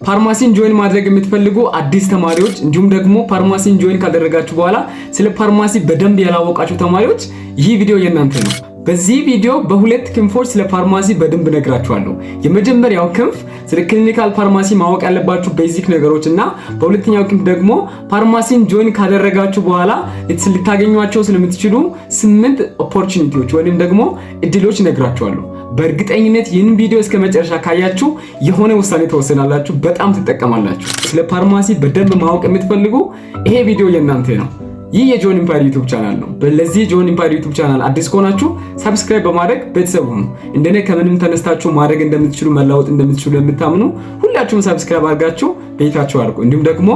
ፋርማሲን ጆይን ማድረግ የምትፈልጉ አዲስ ተማሪዎች እንዲሁም ደግሞ ፋርማሲን ጆይን ካደረጋችሁ በኋላ ስለ ፋርማሲ በደንብ ያላወቃችሁ ተማሪዎች ይህ ቪዲዮ የእናንተ ነው። በዚህ ቪዲዮ በሁለት ክንፎች ስለ ፋርማሲ በደንብ ነግራችኋለሁ። የመጀመሪያው ክንፍ ስለ ክሊኒካል ፋርማሲ ማወቅ ያለባችሁ ቤዚክ ነገሮች እና በሁለተኛው ክንፍ ደግሞ ፋርማሲን ጆይን ካደረጋችሁ በኋላ ልታገኟቸው ስለምትችሉ 8 ኦፖርቹኒቲዎች ወይንም ደግሞ እድሎች ነግራችኋለሁ። በእርግጠኝነት ይህን ቪዲዮ እስከ መጨረሻ ካያችሁ የሆነ ውሳኔ ተወሰናላችሁ፣ በጣም ትጠቀማላችሁ። ስለ ፋርማሲ በደንብ ማወቅ የምትፈልጉ ይሄ ቪዲዮ የእናንተ ነው። ይህ የጆን ኢምፓየር ዩቲዩብ ቻናል ነው። ለዚህ ጆን ኢምፓየር ዩቲዩብ ቻናል አዲስ ከሆናችሁ ሰብስክራይብ በማድረግ ቤተሰብ ሁኑ። እንደኔ ከምንም ተነስታችሁ ማድረግ እንደምትችሉ መለወጥ እንደምትችሉ የምታምኑ ሁላችሁም ሰብስክራይብ አድርጋችሁ ቤታችሁ አድርጉ። እንዲሁም ደግሞ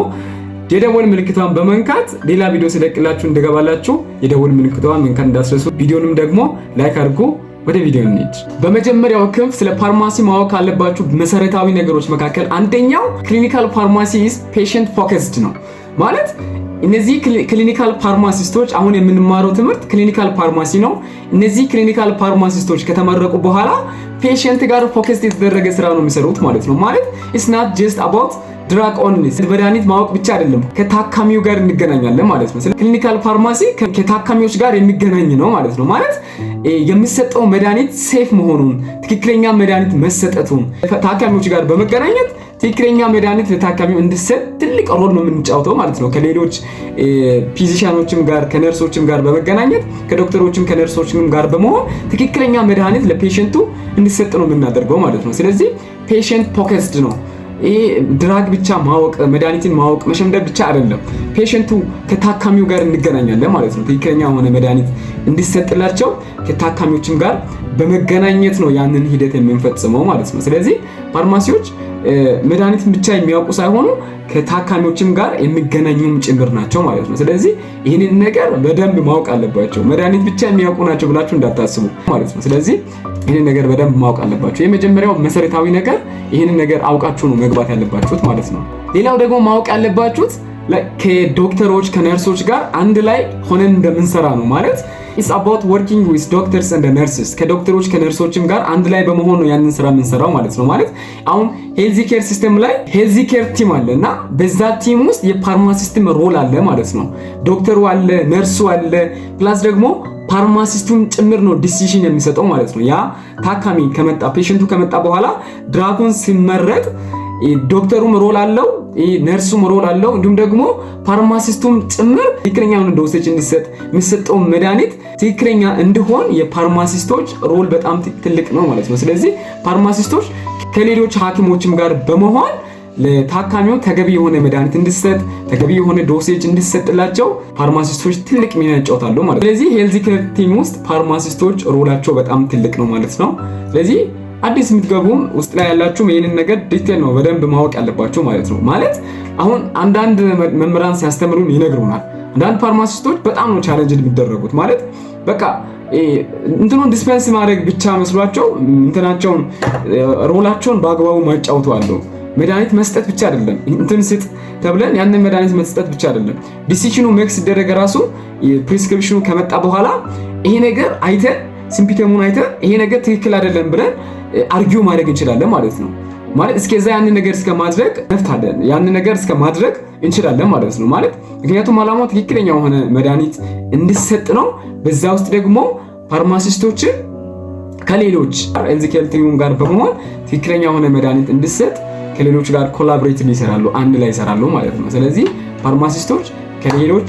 የደወል ምልክቷን በመንካት ሌላ ቪዲዮ ስለቅላችሁ እንደገባላችሁ የደወል ምልክቷን መንካት እንዳትረሱ። ቪዲዮንም ደግሞ ላይክ አድርጉ። ወደ ቪዲዮ እንሂድ። በመጀመሪያው ክንፍ ስለ ፋርማሲ ማወቅ ካለባችሁ መሰረታዊ ነገሮች መካከል አንደኛው ክሊኒካል ፋርማሲ ኢዝ ፔሸንት ፎከስድ ነው። ማለት እነዚህ ክሊኒካል ፋርማሲስቶች አሁን የምንማረው ትምህርት ክሊኒካል ፋርማሲ ነው። እነዚህ ክሊኒካል ፋርማሲስቶች ከተመረቁ በኋላ ፔሸንት ጋር ፎከስ የተደረገ ስራ ነው የሚሰሩት ማለት ነው። ማለት it's not just about ድራግ ኦንሊ መድኃኒት ማወቅ ብቻ አይደለም፣ ከታካሚው ጋር እንገናኛለን ማለት ነው። ስለዚህ ክሊኒካል ፋርማሲ ከታካሚዎች ጋር የሚገናኝ ነው ማለት ነው። ማለት የሚሰጠው መድኃኒት ሴፍ መሆኑን፣ ትክክለኛ መድኃኒት መሰጠቱን ታካሚዎች ጋር በመገናኘት ትክክለኛ መድኃኒት ለታካሚው እንዲሰጥ ትልቅ ሮል ነው የምንጫወተው ማለት ነው። ከሌሎች ፊዚሻኖችም ጋር ከነርሶችም ጋር በመገናኘት ከዶክተሮችም ከነርሶችም ጋር በመሆን ትክክለኛ መድኃኒት ለፔሸንቱ እንዲሰጥ ነው የምናደርገው ማለት ነው። ስለዚህ ፔሸንት ፎከስድ ነው። ይሄ ድራግ ብቻ ማወቅ መድኃኒትን ማወቅ መሸምደድ ብቻ አይደለም። ፔሸንቱ ከታካሚው ጋር እንገናኛለን ማለት ነው። ትክክለኛ የሆነ መድኃኒት እንዲሰጥላቸው ከታካሚዎችም ጋር በመገናኘት ነው ያንን ሂደት የምንፈጽመው ማለት ነው። ስለዚህ ፋርማሲዎች መድኃኒትን ብቻ የሚያውቁ ሳይሆኑ ከታካሚዎችም ጋር የሚገናኙም ጭምር ናቸው ማለት ነው። ስለዚህ ይህንን ነገር በደንብ ማወቅ አለባቸው። መድኃኒት ብቻ የሚያውቁ ናቸው ብላችሁ እንዳታስቡ ማለት ነው። ስለዚህ ይህንን ነገር በደንብ ማወቅ አለባቸው። የመጀመሪያው መሰረታዊ ነገር ይህንን ነገር አውቃችሁ ነው መግባት ያለባችሁት ማለት ነው። ሌላው ደግሞ ማወቅ ያለባችሁት ከዶክተሮች ከነርሶች ጋር አንድ ላይ ሆነን እንደምንሰራ ነው። ማለት it's about working with doctors and nurses ከዶክተሮች ከነርሶችም ጋር አንድ ላይ በመሆን ነው ያንን ስራ የምንሰራው ማለት ነው። ማለት አሁን ሄልዚ ኬር ሲስተም ላይ ሄልዚ ኬር ቲም አለ እና በዛ ቲም ውስጥ የፋርማሲስትም ሮል አለ ማለት ነው። ዶክተሩ አለ፣ ነርሱ አለ፣ ፕላስ ደግሞ ፋርማሲስቱን ጭምር ነው ዲሲዥን የሚሰጠው ማለት ነው። ያ ታካሚ ከመጣ ፔሸንቱ ከመጣ በኋላ ድራጉን ሲመረጥ ዶክተሩም ሮል አለው፣ ነርሱም ሮል አለው፣ እንዲሁም ደግሞ ፋርማሲስቱም ጭምር ትክክለኛውን ዶሴጅ እንዲሰጥ የሚሰጠው መድኃኒት ትክክለኛ እንዲሆን የፋርማሲስቶች ሮል በጣም ትልቅ ነው ማለት ነው። ስለዚህ ፋርማሲስቶች ከሌሎች ሐኪሞችም ጋር በመሆን ለታካሚው ተገቢ የሆነ መድኃኒት እንዲሰጥ ተገቢ የሆነ ዶሴጅ እንዲሰጥላቸው ፋርማሲስቶች ትልቅ ሚና ይጫወታሉ ማለት ነው። ስለዚህ ሄልዚ ኬር ቲም ውስጥ ፋርማሲስቶች ሮላቸው በጣም ትልቅ ነው ማለት ነው። ስለዚህ አዲስ የምትገቡም ውስጥ ላይ ያላችሁም ይሄንን ነገር ዲቴል ነው በደንብ ማወቅ ያለባችሁ ማለት ነው። ማለት አሁን አንዳንድ መምህራን ሲያስተምሩን ይነግሩናል። አንዳንድ ፋርማሲስቶች በጣም ነው ቻሌንጅ የሚደረጉት። ማለት በቃ እንትኑን ዲስፔንስ ማድረግ ብቻ መስሏቸው እንትናቸውን ሮላቸውን በአግባቡ ማጫወቱ አለው። መድኃኒት መስጠት ብቻ አይደለም፣ እንትን ስጥ ተብለን ያንን መድኃኒት መስጠት ብቻ አይደለም። ዲሲሽኑ ሜክስ ሲደረግ ራሱ ፕሪስክሪፕሽኑ ከመጣ በኋላ ይሄ ነገር አይተን ሲምፕተሙን አይተን ይሄ ነገር ትክክል አይደለም ብለን አርጊው ማድረግ እንችላለን ማለት ነው። ማለት እስከዛ ያንን ነገር እስከ ማድረግ ነፍታለን ያንን ነገር እስከ ማድረግ እንችላለን ማለት ነው። ማለት ምክንያቱም ዓላማው ትክክለኛ የሆነ መድኃኒት እንዲሰጥ ነው። በዛ ውስጥ ደግሞ ፋርማሲስቶችን ከሌሎች ሄልዚ ኬር ቲም ጋር በመሆን ትክክለኛ የሆነ መድኃኒት እንዲሰጥ ከሌሎች ጋር ኮላቦሬት ይሰራሉ፣ አንድ ላይ ይሰራሉ ማለት ነው። ስለዚህ ፋርማሲስቶች ከሌሎች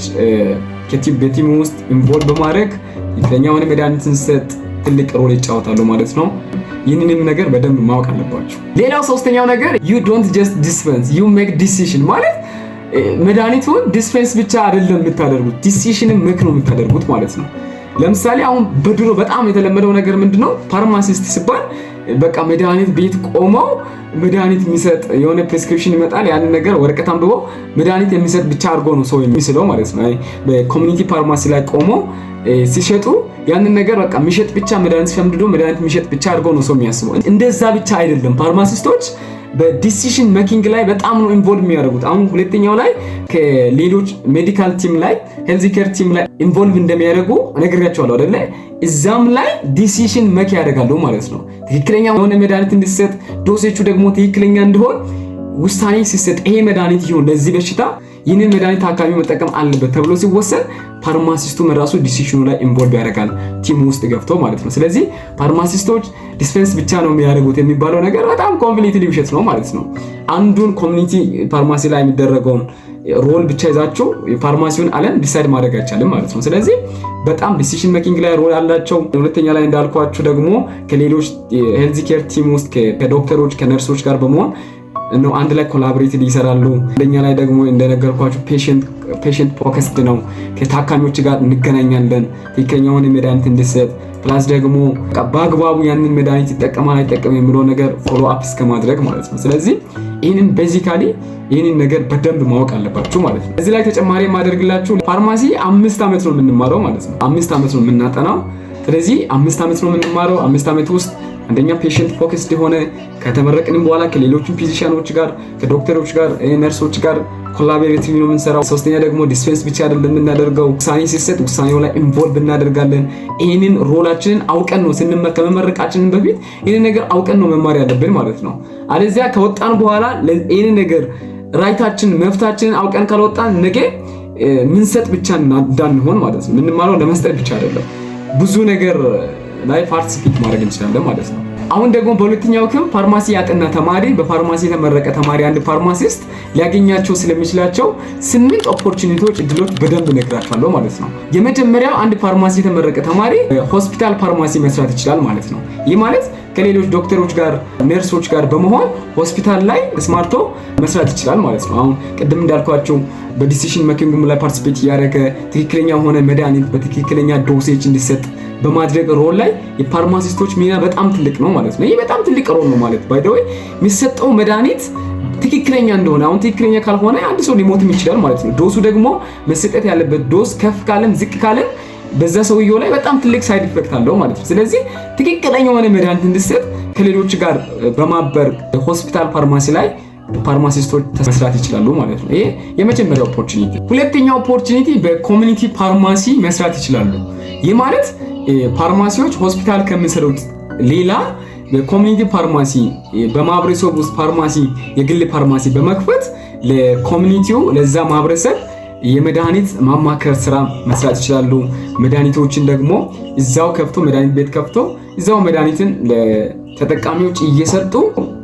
በቲም ውስጥ ኢንቮልቭ በማድረግ ትክክለኛ የሆነ መድኃኒት እንዲሰጥ ትልቅ ሮል ይጫወታሉ ማለት ነው። ይህንንም ነገር በደንብ ማወቅ አለባችሁ። ሌላው ሶስተኛው ነገር you don't just dispense, you make decision። ማለት መድኃኒቱን ዲስፔንስ ብቻ አይደለም የምታደርጉት፣ ዲሲሽንም ሜክ ነው የምታደርጉት ማለት ነው። ለምሳሌ አሁን በድሮ በጣም የተለመደው ነገር ምንድነው? ፋርማሲስት ሲባል በቃ መድኃኒት ቤት ቆመው መድኃኒት የሚሰጥ የሆነ ፕሪስክሪፕሽን ይመጣል፣ ያን ነገር ወረቀት አንብቦ መድኃኒት የሚሰጥ ብቻ አድርጎ ነው ሰው የሚስለው ማለት ነው። በኮሚኒቲ ፋርማሲ ላይ ቆመው ሲሸጡ ያንን ነገር በቃ የሚሸጥ ብቻ መድኃኒት ሸምድዶ መድኃኒት የሚሸጥ ብቻ አድርጎ ነው ሰው የሚያስበው። እንደዛ ብቻ አይደለም። ፋርማሲስቶች በዲሲሽን ሜኪንግ ላይ በጣም ነው ኢንቮልቭ የሚያደርጉት። አሁን ሁለተኛው ላይ ከሌሎች ሜዲካል ቲም ላይ ሄልዚ ኬር ቲም ላይ ኢንቮልቭ እንደሚያደርጉ ነግሬያቸዋለሁ አይደለ? እዛም ላይ ዲሲሽን ሜክ ያደርጋሉ ማለት ነው። ትክክለኛ የሆነ መድኃኒት እንዲሰጥ ዶሴቹ ደግሞ ትክክለኛ እንዲሆን ውሳኔ ሲሰጥ ይሄ መድኃኒት ይሁን ለዚህ በሽታ ይህንን መድኃኒት ታካሚ መጠቀም አለበት ተብሎ ሲወሰን ፋርማሲስቱ ራሱ ዲሲሽኑ ላይ ኢንቮልቭ ያደርጋል ቲም ውስጥ ገብቶ ማለት ነው። ስለዚህ ፋርማሲስቶች ዲስፔንስ ብቻ ነው የሚያደርጉት የሚባለው ነገር በጣም ኮምፕሊትሊ ውሸት ነው ማለት ነው። አንዱን ኮሚኒቲ ፋርማሲ ላይ የሚደረገውን ሮል ብቻ ይዛችሁ የፋርማሲውን ዓለም ዲሳይድ ማድረግ አይቻልም ማለት ነው። ስለዚህ በጣም ዲሲሽን ሜኪንግ ላይ ሮል አላቸው። ሁለተኛ ላይ እንዳልኳችሁ ደግሞ ከሌሎች ሄልዝ ኬር ቲም ውስጥ ከዶክተሮች ከነርሶች ጋር በመሆን ነው አንድ ላይ ኮላቦሬትድ ይሰራሉ። አንደኛ ላይ ደግሞ እንደነገርኳችሁ ፔሸንት ፎከስድ ነው። ከታካሚዎች ጋር እንገናኛለን ትክክለኛውን መድኃኒት እንዲሰጥ ፕላስ ደግሞ በአግባቡ ያንን መድኃኒት ይጠቀማል አይጠቀም የሚለው ነገር ፎሎ አፕ እስከማድረግ ማለት ነው። ስለዚህ ይህንን ቤዚካሊ ይህንን ነገር በደንብ ማወቅ አለባችሁ ማለት ነው። እዚህ ላይ ተጨማሪ የማደርግላችሁ ፋርማሲ 5 ዓመት ነው የምንማረው ማለት ነው። 5 ዓመት ነው የምናጠናው። ስለዚህ 5 ዓመት ነው የምንማረው። 5 ዓመት ውስጥ አንደኛ ፔሸንት ፎከስድ የሆነ ከተመረቅንም በኋላ ከሌሎች ፊዚሻኖች ጋር ከዶክተሮች ጋር ነርሶች ጋር ኮላቦሬቲቭ ነው የምንሰራው። ሶስተኛ ደግሞ ዲስፔንስ ብቻ አይደለም የምናደርገው፣ ውሳኔ ሲሰጥ ውሳኔው ላይ ኢንቮልቭ እናደርጋለን። ይሄንን ሮላችንን አውቀን ነው ከመመረቃችንን በፊት ይሄንን ነገር አውቀን ነው መማር ያለብን ማለት ነው። አለዚያ ከወጣን በኋላ ይሄንን ነገር ራይታችን መፍታችንን አውቀን ካልወጣን ነገ ምንሰጥ ብቻ እንዳንሆን ማለት ነው። የምንማረው ለመስጠት ብቻ አይደለም፣ ብዙ ነገር ላይ ፓርቲሲፔት ማድረግ እንችላለን ማለት ነው። አሁን ደግሞ በሁለተኛው ክፍል ፋርማሲ ያጠና ተማሪ በፋርማሲ የተመረቀ ተማሪ አንድ ፋርማሲስት ሊያገኛቸው ስለሚችላቸው 8 ኦፖርቹኒቲዎች እድሎች በደንብ እነግራችኋለሁ ማለት ነው። የመጀመሪያው አንድ ፋርማሲ የተመረቀ ተማሪ ሆስፒታል ፋርማሲ መስራት ይችላል ማለት ነው። ይህ ማለት ከሌሎች ዶክተሮች ጋር ነርሶች ጋር በመሆን ሆስፒታል ላይ ስማርቶ መስራት ይችላል ማለት ነው። አሁን ቅድም እንዳልኳቸው በዲሲሽን ሜኪንግ ላይ ፓርቲሲፔት ያደረገ ትክክለኛ ሆነ መድኃኒት በትክክለኛ ዶሴጅ እንዲሰጥ በማድረግ ሮል ላይ የፋርማሲስቶች ሚና በጣም ትልቅ ነው ማለት ነው። ይሄ በጣም ትልቅ ሮል ነው ማለት ባይ ዘ ወይ የሚሰጠው መድኃኒት ትክክለኛ እንደሆነ አሁን ትክክለኛ ካልሆነ አንድ ሰው ሊሞትም ይችላል ማለት ነው። ዶሱ ደግሞ መሰጠት ያለበት ዶስ ከፍ ካለም ዝቅ ካለም በዛ ሰውየው ላይ በጣም ትልቅ ሳይድ ኢፌክት አለው ማለት ነው። ስለዚህ ትክክለኛ የሆነ መድኃኒት እንዲሰጥ ከሌሎች ጋር በማበር ሆስፒታል ፋርማሲ ላይ ፋርማሲስቶች መስራት ይችላሉ ማለት ነው። ይሄ የመጀመሪያው ኦፖርቹኒቲ። ሁለተኛው ኦፖርቹኒቲ በኮሚኒቲ ፋርማሲ መስራት ይችላሉ። ይህ ማለት ፋርማሲዎች ሆስፒታል ከሚሰሩት ሌላ በኮሚኒቲ ፋርማሲ በማህበረሰብ ውስጥ ፋርማሲ የግል ፋርማሲ በመክፈት ለኮሚኒቲው ለዛ ማህበረሰብ የመድኃኒት ማማከር ስራ መስራት ይችላሉ። መድኃኒቶችን ደግሞ እዛው ከፍቶ መድኃኒት ቤት ከፍቶ እዛው መድኃኒትን ለተጠቃሚዎች እየሰጡ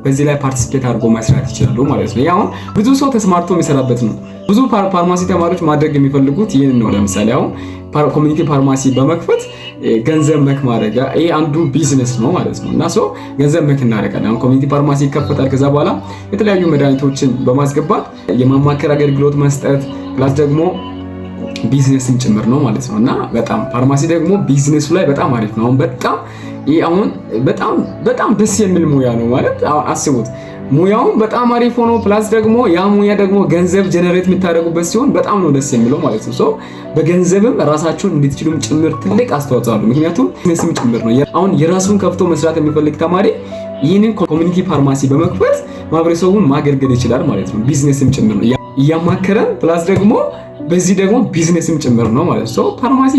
በዚህ ላይ ፓርቲሲፔት አድርጎ መስራት ይችላሉ ማለት ነው። ያው ብዙ ሰው ተስማርቶ የሚሰራበት ነው። ብዙ ፋርማሲ ተማሪዎች ማድረግ የሚፈልጉት ይህን ነው። ለምሳሌ አሁን ኮሚኒቲ ፋርማሲ በመክፈት ገንዘብ መክ ማድረግ ይሄ አንዱ ቢዝነስ ነው ማለት ነው። እና ሰው ገንዘብ መክ እናደርጋለን። አሁን ኮሚኒቲ ፋርማሲ ይከፈታል። ከዛ በኋላ የተለያዩ መድኃኒቶችን በማስገባት የማማከር አገልግሎት መስጠት ፕላስ ደግሞ ቢዝነስን ጭምር ነው ማለት ነው። እና በጣም ፋርማሲ ደግሞ ቢዝነሱ ላይ በጣም አሪፍ ነው። አሁን በጣም ደስ የሚል ሙያ ነው ማለት አስቡት። ሙያውን በጣም አሪፍ ሆኖ ፕላስ ደግሞ ያ ሙያ ደግሞ ገንዘብ ጀነሬት የምታደርጉበት ሲሆን በጣም ነው ደስ የሚለው ማለት ነው። በገንዘብም ራሳችሁን እንድትችሉም ጭምር ትልቅ አስተዋጽኦ አለው። ምክንያቱም ቢዝነስም ጭምር ነው። አሁን የራሱን ከፍቶ መስራት የሚፈልግ ተማሪ ይህንን ኮሚኒቲ ፋርማሲ በመክፈት ማህበረሰቡን ማገልገል ይችላል ማለት ነው። ቢዝነስም ጭምር ነው እያማከረን ፕላስ ደግሞ በዚህ ደግሞ ቢዝነስም ጭምር ነው ማለት ነው። ፋርማሲ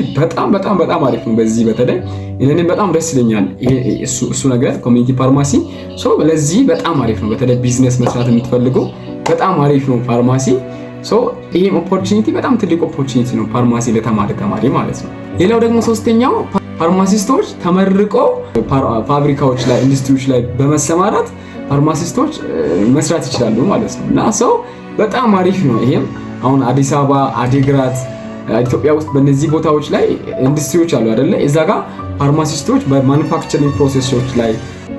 በጣም አሪፍ ነው። በዚህ በተለይ እኔን በጣም ደስ ይለኛል እሱ ነገር ኮሚኒቲ ፋርማሲ ለዚህ በጣም አሪፍ ነው። በተለይ ቢዝነስ መስራት የምትፈልጉ በጣም አሪፍ ነው ፋርማሲ። ይሄ ኦፖርቹኒቲ በጣም ትልቅ ኦፖርቹኒቲ ነው ፋርማሲ ለተማሪ ማለት ነው። ሌላው ደግሞ ሶስተኛው ፋርማሲስቶች ተመርቆ ፋብሪካዎች ላይ ኢንዱስትሪዎች ላይ በመሰማራት ፋርማሲስቶች መስራት ይችላሉ ማለት ነው። እና በጣም አሪፍ ነው ይሄም አሁን አዲስ አበባ አዲግራት ኢትዮጵያ ውስጥ በእነዚህ ቦታዎች ላይ ኢንዱስትሪዎች አሉ አይደለ? እዛ ጋር ፋርማሲስቶች በማኑፋክቸሪንግ ፕሮሰሶች ላይ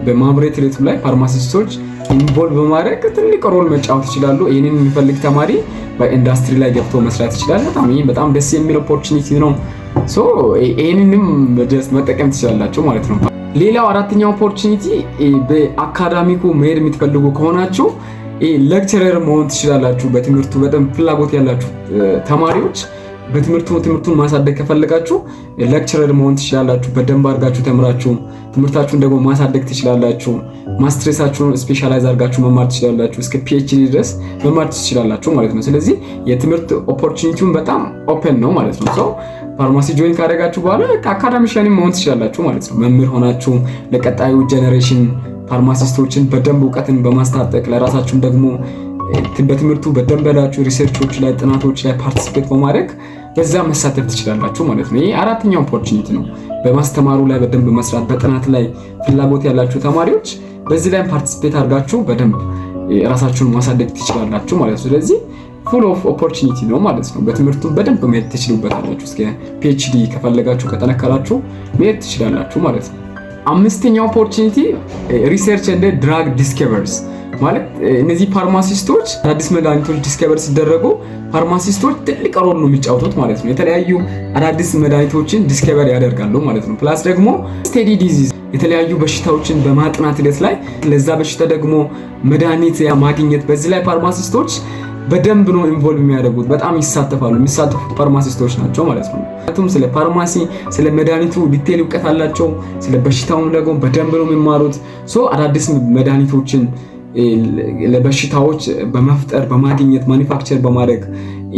በማምረት ሂደቱ ላይ ፋርማሲስቶች ኢንቮልቭ በማድረግ ትልቅ ሮል መጫወት ይችላሉ። ይህንን የሚፈልግ ተማሪ በኢንዱስትሪ ላይ ገብቶ መስራት ይችላል። በጣም ደስ የሚል ኦፖርቹኒቲ ነው። ይህንንም መጠቀም ትችላላችሁ ማለት ነው። ሌላው አራተኛው ኦፖርቹኒቲ በአካዳሚኩ መሄድ የምትፈልጉ ከሆናችሁ ሌክቸረር መሆን ትችላላችሁ። በትምህርቱ በጣም ፍላጎት ያላችሁ ተማሪዎች ትምህርቱን ማሳደግ ከፈለጋችሁ ሌክቸረር መሆን ትችላላችሁ። በደንብ አድርጋችሁ ተምራችሁ ትምህርታችሁን ደግሞ ማሳደግ ትችላላችሁ። ማስተርሳችሁን ስፔሻላይዝ አድርጋችሁ መማር ትችላላችሁ። እስከ ፒኤችዲ ድረስ መማር ትችላላችሁ ማለት ነው። ስለዚህ የትምህርት ኦፖርቹኒቲውን በጣም ኦፕን ነው ማለት ነው። ፋርማሲ ጆይን ካደረጋችሁ በኋላ አካዳሚሻን መሆን ትችላላችሁ ማለት ነው። መምህር ሆናችሁ ለቀጣዩ ጄኔሬሽን ፋርማሲስቶችን በደንብ እውቀትን በማስታጠቅ ለራሳችሁም ደግሞ በትምህርቱ በደንብ ያላችሁ ሪሰርቾች ላይ ጥናቶች ላይ ፓርቲሲፔት በማድረግ በዛ መሳተፍ ትችላላችሁ ማለት ነው። ይሄ አራተኛው ኦፖርቹኒቲ ነው። በማስተማሩ ላይ በደንብ መስራት፣ በጥናት ላይ ፍላጎት ያላችሁ ተማሪዎች በዚህ ላይ ፓርቲሲፔት አድርጋችሁ በደንብ ራሳችሁን ማሳደግ ትችላላችሁ ማለት ነው። ስለዚህ ፉል ኦፍ ኦፖርቹኒቲ ነው ማለት ነው። በትምህርቱ በደንብ መሄድ ትችሉበታላችሁ። እስከ ፒኤችዲ ከፈለጋችሁ ከጠነከራችሁ መሄድ ትችላላችሁ ማለት ነው። አምስተኛው ኦፖርቹኒቲ ሪሰርች ኤንድ ድራግ ዲስከቨርስ ማለት እነዚህ ፋርማሲስቶች አዳዲስ መድኃኒቶች ዲስከቨር ሲደረጉ ፋርማሲስቶች ትልቅ ሮል ነው የሚጫወቱት ማለት ነው። የተለያዩ አዳዲስ መድኃኒቶችን ዲስከቨር ያደርጋሉ ማለት ነው። ፕላስ ደግሞ ስቴዲ ዲዚዝ የተለያዩ በሽታዎችን በማጥናት ሂደት ላይ ለዛ በሽታ ደግሞ መድኃኒት ማግኘት በዚህ ላይ ፋርማሲስቶች በደንብ ነው ኢንቮልቭ የሚያደርጉት። በጣም ይሳተፋሉ። የሚሳተፉት ፋርማሲስቶች ናቸው ማለት ነው። ምክንያቱም ስለ ፋርማሲ ስለ መድኃኒቱ ዲቴል እውቀት አላቸው። ስለ በሽታውም ደግሞ በደንብ ነው የሚማሩት። አዳዲስ መድኃኒቶችን ለበሽታዎች በመፍጠር በማግኘት ማኒፋክቸር በማድረግ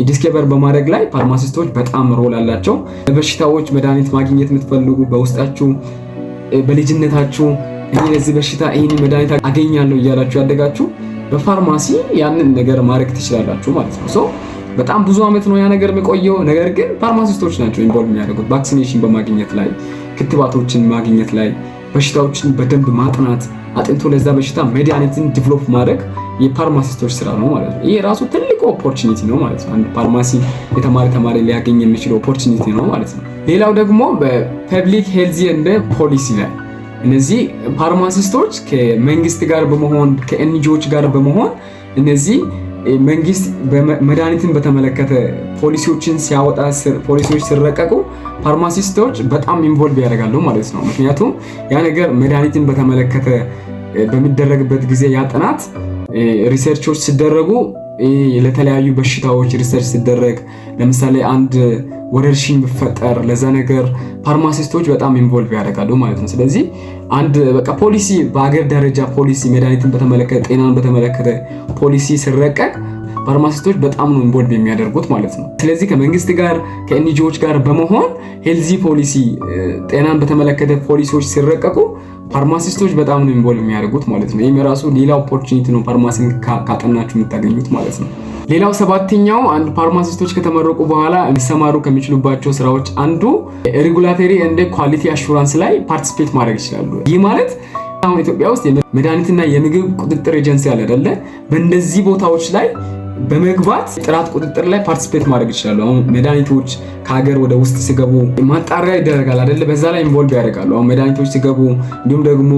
ዲስከቨር በማድረግ ላይ ፋርማሲስቶች በጣም ሮል አላቸው። ለበሽታዎች መድኃኒት ማግኘት የምትፈልጉ በውስጣችሁ በልጅነታችሁ ለዚህ በሽታ ይሄን መድኃኒት አገኛለሁ እያላችሁ ያደጋችሁ በፋርማሲ ያንን ነገር ማድረግ ትችላላችሁ ማለት ነው። በጣም ብዙ አመት ነው ያ ነገር የሚቆየው። ነገር ግን ፋርማሲስቶች ናቸው ኢንቮልቭ የሚያደርጉት ቫክሲኔሽን በማግኘት ላይ፣ ክትባቶችን ማግኘት ላይ፣ በሽታዎችን በደንብ ማጥናት አጥንቶ ለዛ በሽታ መድኃኒትን ዲቨሎፕ ማድረግ የፋርማሲስቶች ስራ ነው ማለት ነው። ይሄ ራሱ ትልቅ ኦፖርቹኒቲ ነው ማለት ነው። አንድ ፋርማሲ ተማሪ ሊያገኝ የሚችለው ኦፖርቹኒቲ ነው ማለት ነው። ሌላው ደግሞ በፐብሊክ ሄልዝ ኤንድ ፖሊሲ ላይ እነዚህ ፋርማሲስቶች ከመንግስት ጋር በመሆን ከኤንጂኦዎች ጋር በመሆን እነዚህ መንግስት መድኃኒትን በተመለከተ ፖሊሲዎችን ሲያወጣ ፖሊሲዎች ሲረቀቁ ፋርማሲስቶች በጣም ኢንቮልቭ ያደርጋሉ ማለት ነው። ምክንያቱም ያ ነገር መድኃኒትን በተመለከተ በሚደረግበት ጊዜ ያ ጥናት ሪሰርቾች ሲደረጉ ለተለያዩ በሽታዎች ሪሰርች ሲደረግ ለምሳሌ አንድ ወረርሽኝ ቢፈጠር ለዛ ነገር ፋርማሲስቶች በጣም ኢንቮልቭ ያደርጋሉ ማለት ነው። ስለዚህ አንድ በቃ ፖሊሲ በአገር ደረጃ ፖሊሲ መድኃኒትን በተመለከተ ጤናን በተመለከተ ፖሊሲ ሲረቀቅ ፋርማሲስቶች በጣም ነው ኢንቮልቭ የሚያደርጉት ማለት ነው። ስለዚህ ከመንግስት ጋር ከኤንጂኦዎች ጋር በመሆን ሄልዚ ፖሊሲ ጤናን በተመለከተ ፖሊሲዎች ሲረቀቁ ፋርማሲስቶች በጣም ነው ኢንቮልቭ የሚያደርጉት ማለት ነው። ይሄም ራሱ ሌላ ኦፖርቹኒቲ ነው ፋርማሲን ካጠናችሁ የምታገኙት ማለት ነው። ሌላው ሰባተኛው አንድ ፋርማሲስቶች ከተመረቁ በኋላ ሊሰማሩ ከሚችሉባቸው ስራዎች አንዱ ሬጉላቶሪ ኤንድ ኳሊቲ አሹራንስ ላይ ፓርቲሲፔት ማድረግ ይችላሉ። ይህ ማለት አሁን ኢትዮጵያ ውስጥ የመድኃኒትና የምግብ ቁጥጥር ኤጀንሲ አለ አይደለ? በእንደዚህ ቦታዎች ላይ በመግባት ጥራት ቁጥጥር ላይ ፓርቲሲፔት ማድረግ ይችላሉ። አሁን መድኃኒቶች ከሀገር ወደ ውስጥ ሲገቡ ማጣሪያ ይደረጋል አይደለ? በዛ ላይ ኢንቮልቭ ያደርጋሉ። አሁን መድኃኒቶች ሲገቡ እንዲሁም ደግሞ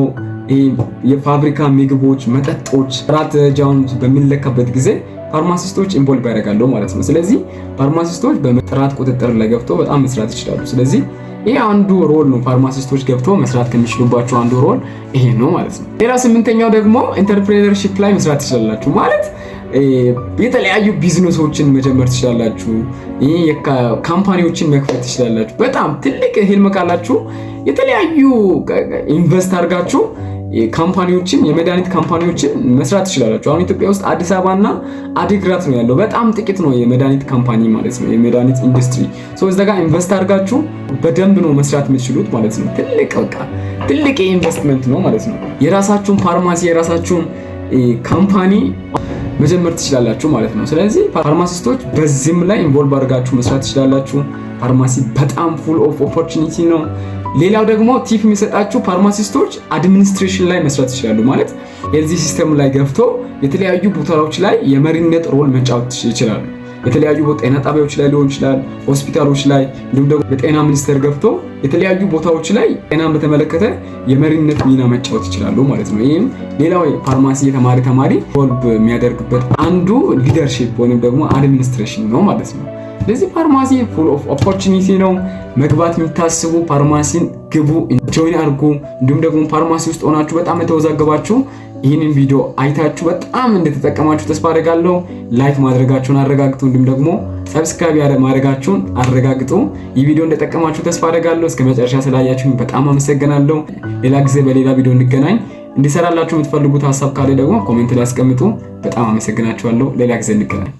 የፋብሪካ ምግቦች፣ መጠጦች ጥራት ደረጃውን በሚለካበት ጊዜ ፋርማሲስቶች ኢንቮልቭ ያደርጋሉ ማለት ነው። ስለዚህ ፋርማሲስቶች በጥራት ቁጥጥር ላይ ገብቶ በጣም መስራት ይችላሉ። ስለዚህ ይሄ አንዱ ሮል ነው። ፋርማሲስቶች ገብቶ መስራት ከሚችሉባቸው አንዱ ሮል ይሄ ነው ማለት ነው። ሌላ ስምንተኛው ደግሞ ኢንተርፕሬነርሺፕ ላይ መስራት ትችላላችሁ ማለት የተለያዩ ቢዝነሶችን መጀመር ትችላላችሁ። ካምፓኒዎችን መክፈት ትችላላችሁ። በጣም ትልቅ ህልም ካላችሁ የተለያዩ ኢንቨስት አድርጋችሁ ካምፓኒዎችን የመድኃኒት ካምፓኒዎችን መስራት ትችላላችሁ። አሁን ኢትዮጵያ ውስጥ አዲስ አበባና አዲግራት ነው ያለው። በጣም ጥቂት ነው የመድኃኒት ካምፓኒ ማለት ነው፣ የመድኃኒት ኢንዱስትሪ። እዛ ጋር ኢንቨስት አድርጋችሁ በደንብ ነው መስራት የምትችሉት ማለት ነው። ትልቅ ኢንቨስትመንት ነው ማለት ነው። የራሳችሁን ፋርማሲ የራሳችሁን ካምፓኒ መጀመር ትችላላችሁ ማለት ነው። ስለዚህ ፋርማሲስቶች በዚህም ላይ ኢንቮልቭ አድርጋችሁ መስራት ትችላላችሁ። ፋርማሲ በጣም ፉል ኦፍ ኦፖርቹኒቲ ነው። ሌላው ደግሞ ቲፕ የሚሰጣችሁ ፋርማሲስቶች አድሚኒስትሬሽን ላይ መስራት ይችላሉ ማለት የዚህ ሲስተም ላይ ገብቶ የተለያዩ ቦታዎች ላይ የመሪነት ሮል መጫወት ይችላሉ። የተለያዩ ጤና ጣቢያዎች ላይ ሊሆን ይችላል፣ ሆስፒታሎች ላይ እንዲሁም ደግሞ በጤና ሚኒስቴር ገብቶ የተለያዩ ቦታዎች ላይ ጤናን በተመለከተ የመሪነት ሚና መጫወት ይችላሉ ማለት ነው። ይህም ሌላው ፋርማሲ የተማሪ ኢንቮልቭ የሚያደርግበት አንዱ ሊደርሺፕ ወይም ደግሞ አድሚኒስትሬሽን ነው ማለት ነው። ስለዚህ ፋርማሲ ፉል ኦፍ ኦፖርቹኒቲ ነው። መግባት የሚታስቡ ፋርማሲን ግቡ፣ ጆይን አድርጉ። እንዲሁም ደግሞ ፋርማሲ ውስጥ ሆናችሁ በጣም የተወዛገባችሁ ይህንን ቪዲዮ አይታችሁ በጣም እንደተጠቀማችሁ ተስፋ አደርጋለሁ። ላይክ ማድረጋችሁን አረጋግጡ፣ እንዲሁም ደግሞ ሰብስክራይብ ማድረጋችሁን አረጋግጡ። ይህ ቪዲዮ እንደተጠቀማችሁ ተስፋ አደርጋለሁ። እስከ መጨረሻ ስላያችሁኝ በጣም አመሰግናለሁ። ሌላ ጊዜ በሌላ ቪዲዮ እንገናኝ። እንዲሰራላችሁ የምትፈልጉት ሀሳብ ካለ ደግሞ ኮሜንት ላይ አስቀምጡ። በጣም አመሰግናችኋለሁ። ሌላ ጊዜ እንገናኝ።